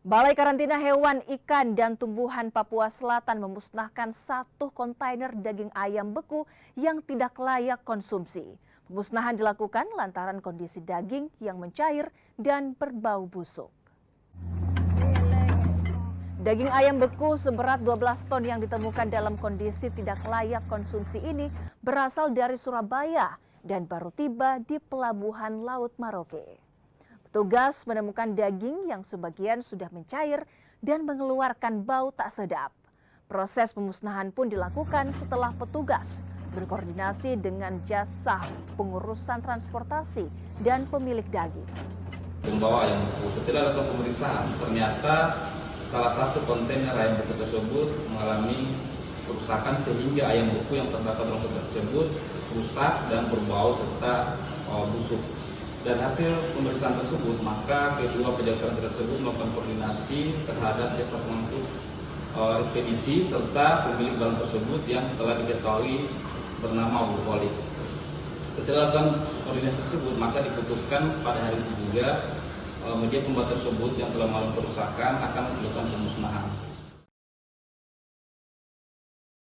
Balai Karantina Hewan, Ikan, dan Tumbuhan Papua Selatan memusnahkan 1 kontainer daging ayam beku yang tidak layak konsumsi. Pemusnahan dilakukan lantaran kondisi daging yang mencair dan berbau busuk. Daging ayam beku seberat 12 ton yang ditemukan dalam kondisi tidak layak konsumsi ini berasal dari Surabaya dan baru tiba di Pelabuhan Laut Maroke. Petugas menemukan daging yang sebagian sudah mencair dan mengeluarkan bau tak sedap. Proses pemusnahan pun dilakukan setelah petugas berkoordinasi dengan jasa pengurusan transportasi dan pemilik daging. Membawa ayam beku. Setelah dilakukan pemeriksaan, ternyata salah satu kontainer ayam beku tersebut mengalami kerusakan sehingga ayam beku yang terdapat dalam kontainer tersebut rusak dan berbau serta busuk. Dan hasil pemeriksaan tersebut, maka kedua pejabat tersebut melakukan koordinasi terhadap jasa pengangkut ekspedisi serta pemilik barang tersebut yang telah diketahui bernama Abu Khalid. Setelah melakukan koordinasi tersebut, maka diputuskan pada hari ini juga media pembuat tersebut yang telah mengalami kerusakan akan melakukan pemusnahan.